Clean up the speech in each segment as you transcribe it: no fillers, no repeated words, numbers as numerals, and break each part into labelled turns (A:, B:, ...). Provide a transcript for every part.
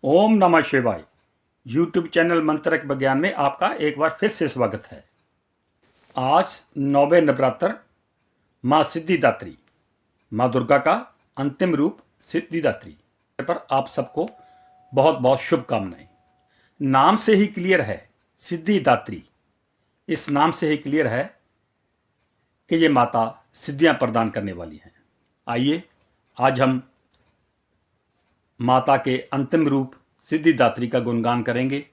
A: ओम नमः शिवाय। YouTube channel मंत्रक विज्ञान में आपका एक बार फिर से स्वागत है। आज 9वें नवरात्र माँ सिद्धिदात्री, माँ दुर्गा का अंतिम रूप सिद्धिदात्री पर आप सबको बहुत बहुत शुभकामनाएं। नाम से ही क्लियर है, सिद्धिदात्री। इस नाम से ही क्लियर है कि ये माता सिद्धियां प्रदान करने वाली हैं। आइए आज हम माता के अंतिम रूप सिद्धिदात्री का गुणगान करेंगे।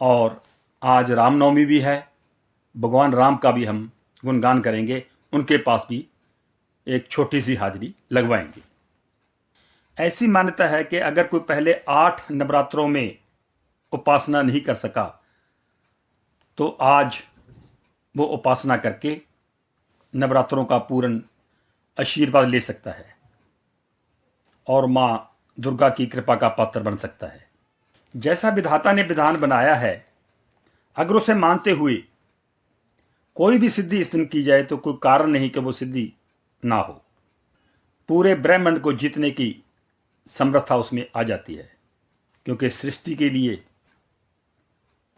A: और आज रामनवमी भी है, भगवान राम का भी हम गुणगान करेंगे। उनके पास भी एक छोटी सी हाजिरी लगवाएंगे। ऐसी मान्यता है कि अगर कोई पहले 8 नवरात्रों में उपासना नहीं कर सका तो आज वो उपासना करके नवरात्रों का पूर्ण आशीर्वाद ले सकता है और माँ दुर्गा की कृपा का पात्र बन सकता है। जैसा विधाता ने विधान बनाया है, अगर उसे मानते हुए कोई भी सिद्धि इस दिन की जाए तो कोई कारण नहीं कि वो सिद्धि ना हो। पूरे ब्रह्मांड को जीतने की समर्था उसमें आ जाती है, क्योंकि सृष्टि के लिए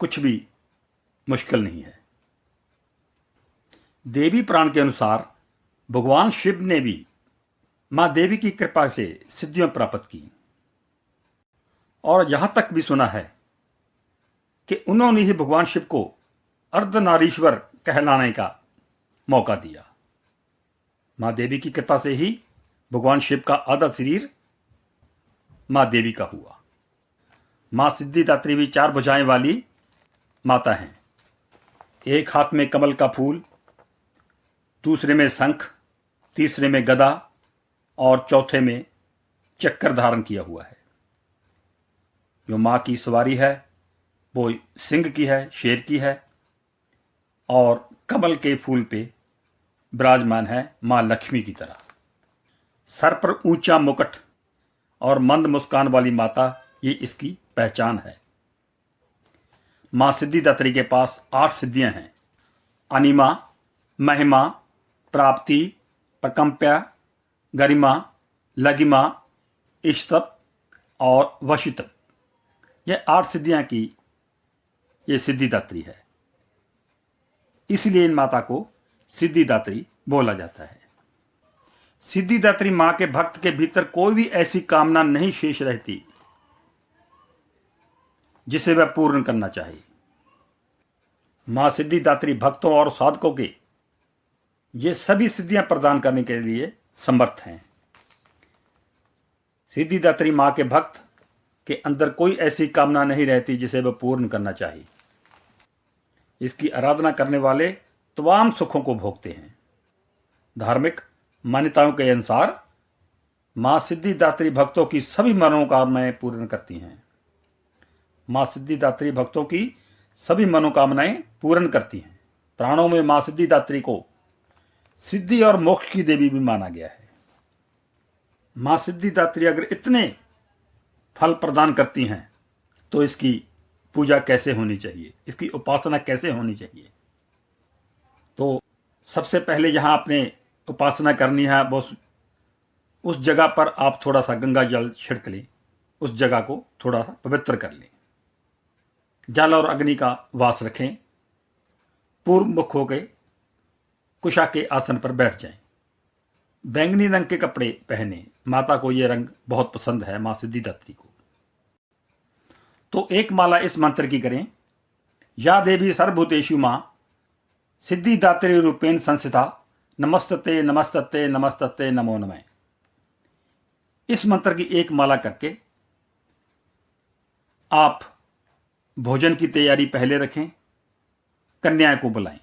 A: कुछ भी मुश्किल नहीं है। देवी पुराण के अनुसार भगवान शिव ने भी मां देवी की कृपा से सिद्धियां प्राप्त की और यहां तक भी सुना है कि उन्होंने ही भगवान शिव को अर्धनारीश्वर कहलाने का मौका दिया। मां देवी की कृपा से ही भगवान शिव का आधा शरीर मां देवी का हुआ। मां सिद्धिदात्री भी 4 भुजाएं वाली माता हैं। एक हाथ में कमल का फूल, दूसरे में शंख, तीसरे में गदा और चौथे में चक्कर धारण किया हुआ है। जो मां की सवारी है वो सिंह की है, शेर की है, और कमल के फूल पे विराजमान है मां लक्ष्मी की तरह। सर पर ऊंचा मुकुट और मंद मुस्कान वाली माता, ये इसकी पहचान है। मां सिद्धिदात्री के पास 8 सिद्धियां हैं: अनिमा, महिमा, प्राप्ति, प्रकंप्या, गरिमा, लगिमा, इष्टप और वशितप। ये 8 सिद्धियां की ये सिद्धिदात्री है, इसलिए इन माता को सिद्धिदात्री बोला जाता है। सिद्धिदात्री मां के भक्त के भीतर कोई भी ऐसी कामना नहीं शेष रहती जिसे वह पूर्ण करना चाहे। मां सिद्धिदात्री भक्तों और साधकों के ये सभी सिद्धियां प्रदान करने के लिए समर्थ हैं। सिद्धिदात्री मां के भक्त के अंदर कोई ऐसी कामना नहीं रहती जिसे वह पूर्ण करना चाहे। इसकी आराधना करने वाले तमाम सुखों को भोगते हैं। धार्मिक मान्यताओं के अनुसार मां सिद्धिदात्री भक्तों की सभी मनोकामनाएं पूर्ण करती हैं। मां सिद्धिदात्री भक्तों की सभी मनोकामनाएं पूर्ण करती हैं। प्राणों में मां सिद्धिदात्री को सिद्धि और मोक्ष की देवी भी माना गया है। मां सिद्धिदात्री अगर इतने फल प्रदान करती हैं तो इसकी पूजा कैसे होनी चाहिए, इसकी उपासना कैसे होनी चाहिए? तो सबसे पहले जहां आपने उपासना करनी है वो उस जगह पर आप थोड़ा सा गंगा जल छिड़क लें, उस जगह को थोड़ा सा पवित्र कर लें। जल और अग्नि का वास रखें, पूर्व मुख होकर कुशा के आसन पर बैठ जाएं। बैंगनी रंग के कपड़े पहने, माता को यह रंग बहुत पसंद है, मां सिद्धिदात्री को। तो एक माला इस मंत्र की करें: या देवी सर्वभूतेषु मां सिद्धिदात्री रूपेण संस्थिता, नमस्तते नमस्तते नमस्तते नमो नमः। इस मंत्र की एक माला करके आप भोजन की तैयारी पहले रखें, कन्याएं को बुलाएं।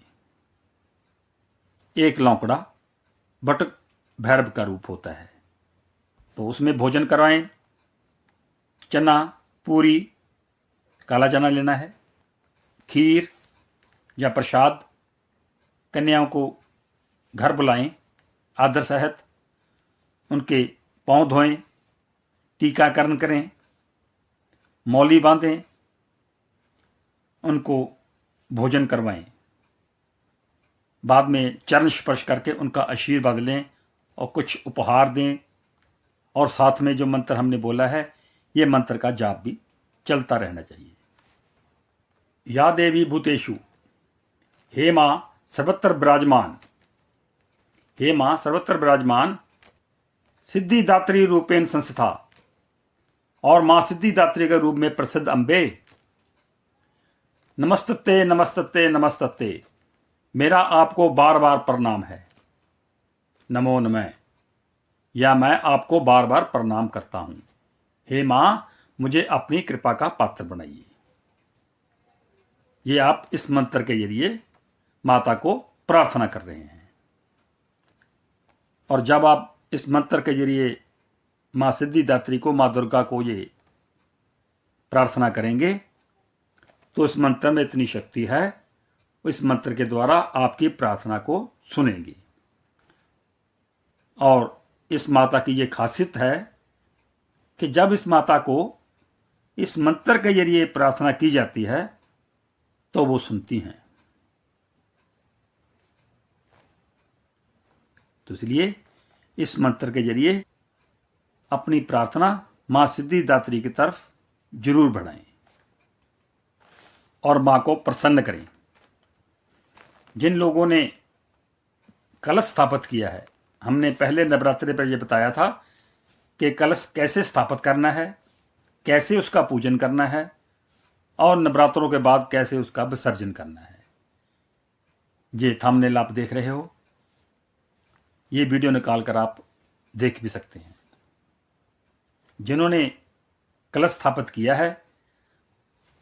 A: एक लौकड़ा बट भैरव का रूप होता है, तो उसमें भोजन करवाएं। चना, पूरी, काला चना लेना है, खीर या प्रसाद। कन्याओं को घर बुलाएं आदर सहित, उनके पांव धोएं, टीकाकरण करें, मौली बांधें, उनको भोजन करवाएं। बाद में चरण स्पर्श करके उनका आशीर्वाद लें और कुछ उपहार दें। और साथ में जो मंत्र हमने बोला है ये मंत्र का जाप भी चलता रहना चाहिए। या देवी भूतेषु, हे माँ सर्वत्र विराजमान, हे माँ सर्वत्र विराजमान, सिद्धिदात्री रूपेण संस्था, और माँ सिद्धिदात्री के रूप में प्रसिद्ध अम्बे, नमस्तते नमस्तते नमस्तते, मेरा आपको बार बार प्रणाम है। नमो नमः, या मैं आपको बार बार प्रणाम करता हूं। हे माँ, मुझे अपनी कृपा का पात्र बनाइए। ये आप इस मंत्र के जरिए माता को प्रार्थना कर रहे हैं। और जब आप इस मंत्र के जरिए माँ सिद्धिदात्री को, माँ दुर्गा को ये प्रार्थना करेंगे तो इस मंत्र में इतनी शक्ति है, इस मंत्र के द्वारा आपकी प्रार्थना को सुनेंगी। और इस माता की ये खासियत है कि जब इस माता को इस मंत्र के जरिए प्रार्थना की जाती है तो वो सुनती हैं। तो इसलिए इस मंत्र के जरिए अपनी प्रार्थना मां सिद्धिदात्री की तरफ जरूर बढ़ाएं और मां को प्रसन्न करें। जिन लोगों ने कलश स्थापित किया है, हमने पहले नवरात्रि पर यह बताया था कि कलश कैसे स्थापित करना है, कैसे उसका पूजन करना है और नवरात्रों के बाद कैसे उसका विसर्जन करना है। ये थंबनेल आप देख रहे हो, ये वीडियो निकालकर आप देख भी सकते हैं। जिन्होंने कलश स्थापित किया है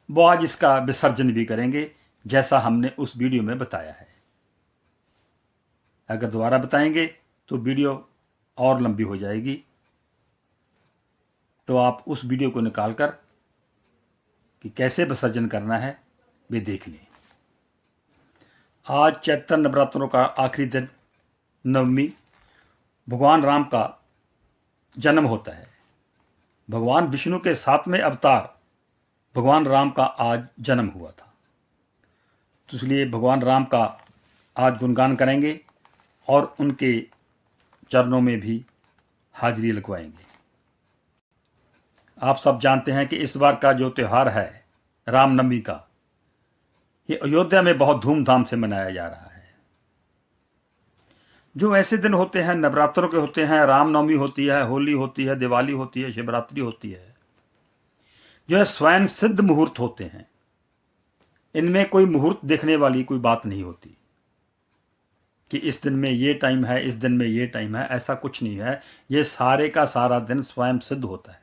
A: वो आज इसका विसर्जन भी करेंगे, जैसा हमने उस वीडियो में बताया है। अगर दोबारा बताएंगे तो वीडियो और लंबी हो जाएगी, तो आप उस वीडियो को निकालकर कि कैसे विसर्जन करना है वे देख लें। आज चैत्र नवरात्रों का आखिरी दिन, नवमी, भगवान राम का जन्म होता है। भगवान विष्णु के 7वें अवतार भगवान राम का आज जन्म हुआ था। तो इसलिए भगवान राम का आज गुणगान करेंगे और उनके चरणों में भी हाजिरी लगवाएंगे। आप सब जानते हैं कि इस बार का जो त्यौहार है रामनवमी का, ये अयोध्या में बहुत धूमधाम से मनाया जा रहा है। जो ऐसे दिन होते हैं, नवरात्रों के होते हैं, रामनवमी होती है, होली होती है, दिवाली होती है, शिवरात्रि होती है, जो है स्वयं सिद्ध मुहूर्त होते हैं। इनमें कोई मुहूर्त देखने वाली कोई बात नहीं होती कि इस दिन में ये टाइम है, इस दिन में ये टाइम है, ऐसा कुछ नहीं है। ये सारे का सारा दिन स्वयं सिद्ध होता है।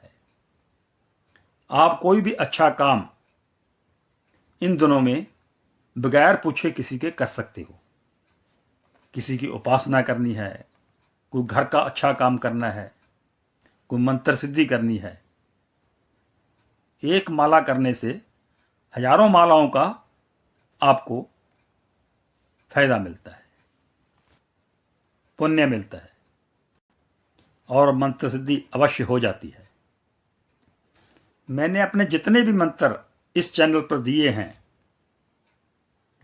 A: आप कोई भी अच्छा काम इन दिनों में बगैर पूछे किसी के कर सकते हो। किसी की उपासना करनी है, कोई घर का अच्छा काम करना है, कोई मंत्र सिद्धि करनी है, एक माला करने से हजारों मालाओं का आपको फायदा मिलता है, पुण्य मिलता है और मंत्र सिद्धि अवश्य हो जाती है। मैंने अपने जितने भी मंत्र इस चैनल पर दिए हैं,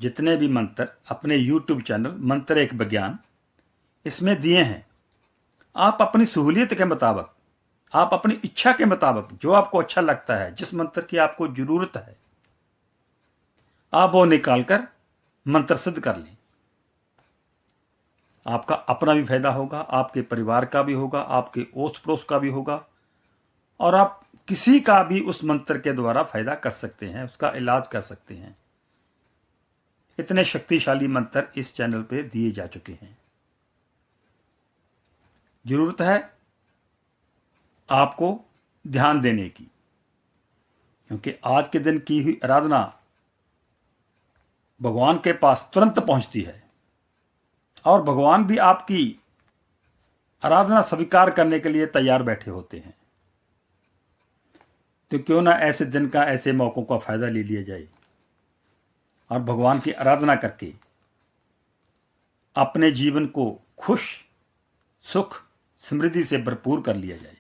A: जितने भी मंत्र अपने YouTube चैनल मंत्र एक विज्ञान, इसमें दिए हैं, आप अपनी सहूलियत के मुताबिक, आप अपनी इच्छा के मुताबिक, जो आपको अच्छा लगता है, जिस मंत्र की आपको जरूरत है, आप वो निकालकर मंत्र सिद्ध कर लें। आपका अपना भी फायदा होगा, आपके परिवार का भी होगा, आपके ओस पड़ोस का भी होगा, और आप किसी का भी उस मंत्र के द्वारा फायदा कर सकते हैं, उसका इलाज कर सकते हैं। इतने शक्तिशाली मंत्र इस चैनल पे दिए जा चुके हैं। जरूरत है आपको ध्यान देने की, क्योंकि आज के दिन की हुई आराधना भगवान के पास तुरंत पहुंचती है और भगवान भी आपकी आराधना स्वीकार करने के लिए तैयार बैठे होते हैं। तो क्यों ना ऐसे दिन का, ऐसे मौकों का फायदा ले लिया जाए और भगवान की आराधना करके अपने जीवन को खुश, सुख, समृद्धि से भरपूर कर लिया जाए।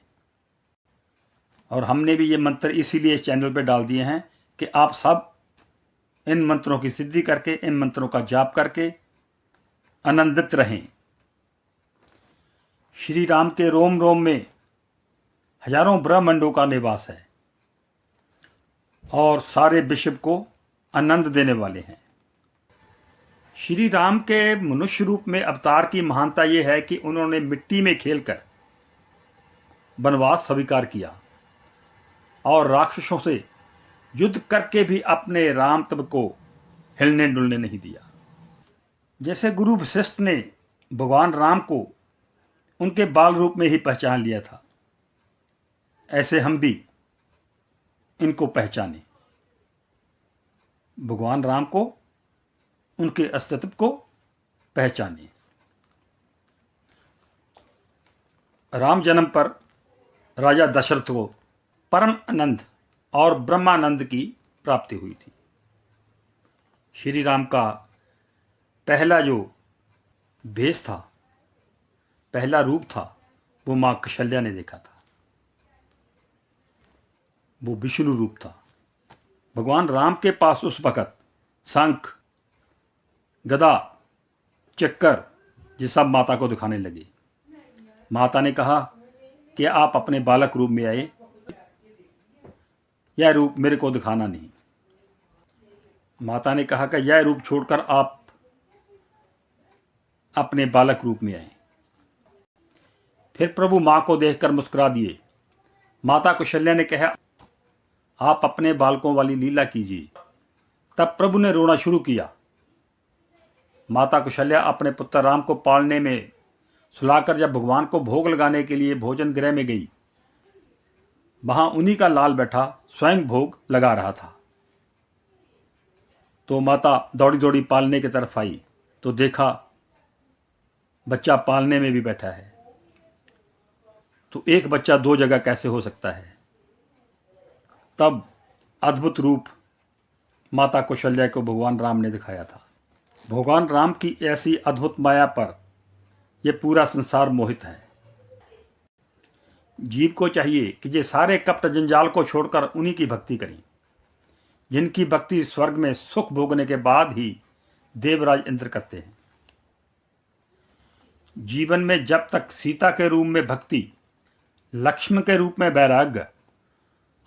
A: और हमने भी ये मंत्र इसीलिए इस चैनल पे डाल दिए हैं कि आप सब इन मंत्रों की सिद्धि करके, इन मंत्रों का जाप करके आनंदित रहें। श्री राम के रोम रोम में हजारों ब्रह्मांडों का निवास है। और सारे विश्व को आनंद देने वाले हैं। श्री राम के मनुष्य रूप में अवतार की महानता यह है कि उन्होंने मिट्टी में खेलकर वनवास स्वीकार किया और राक्षसों से युद्ध करके भी अपने राम तब को हिलने डुलने नहीं दिया। जैसे गुरु वशिष्ठ ने भगवान राम को उनके बाल रूप में ही पहचान लिया था, ऐसे हम भी इनको पहचाने, भगवान राम को, उनके अस्तित्व को पहचाने। राम जन्म पर राजा दशरथ को परम आनंद और ब्रह्मानंद की प्राप्ति हुई थी। श्री राम का पहला जो भेष था, पहला रूप था, वो मां कौशल्या ने देखा था। वो विष्णु रूप था। भगवान राम के पास उस वक़्त शंख, गदा, चक्कर ये सब माता को दिखाने लगे। माता ने कहा कि आप अपने बालक रूप में आए, यह रूप मेरे को दिखाना नहीं। माता ने कहा कि यह रूप छोड़कर आप अपने बालक रूप में आए। फिर प्रभु मां को देखकर मुस्कुरा दिए। माता कौशल्या ने कहा, आप अपने बालकों वाली लीला कीजिए। तब प्रभु ने रोना शुरू किया। माता कौशल्या अपने पुत्र राम को पालने में सुलाकर जब भगवान को भोग लगाने के लिए भोजन गृह में गई, वहां उन्हीं का लाल बैठा स्वयं भोग लगा रहा था। तो माता दौड़ी दौड़ी पालने की तरफ आई तो देखा बच्चा पालने में भी बैठा है। तो एक बच्चा दो जगह कैसे हो सकता है? तब अद्भुत रूप माता कौशल्या को भगवान राम ने दिखाया था। भगवान राम की ऐसी अद्भुत माया पर यह पूरा संसार मोहित है। जीव को चाहिए कि ये सारे कपट जंजाल को छोड़कर उन्हीं की भक्ति करें, जिनकी भक्ति स्वर्ग में सुख भोगने के बाद ही देवराज इंद्र करते हैं। जीवन में जब तक सीता के रूप में भक्ति, लक्ष्मण के रूप में वैराग्य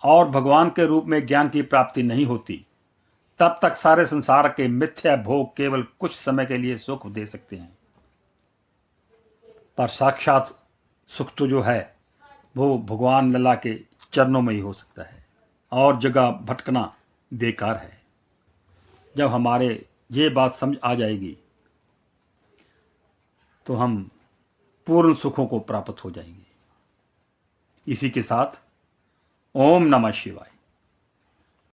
A: और भगवान के रूप में ज्ञान की प्राप्ति नहीं होती, तब तक सारे संसार के मिथ्या भोग केवल कुछ समय के लिए सुख दे सकते हैं, पर साक्षात सुख तो जो है वो भगवान लला के चरणों में ही हो सकता है। और जगह भटकना बेकार है। जब हमारे ये बात समझ आ जाएगी तो हम पूर्ण सुखों को प्राप्त हो जाएंगे। इसी के साथ ओम नमः शिवाय।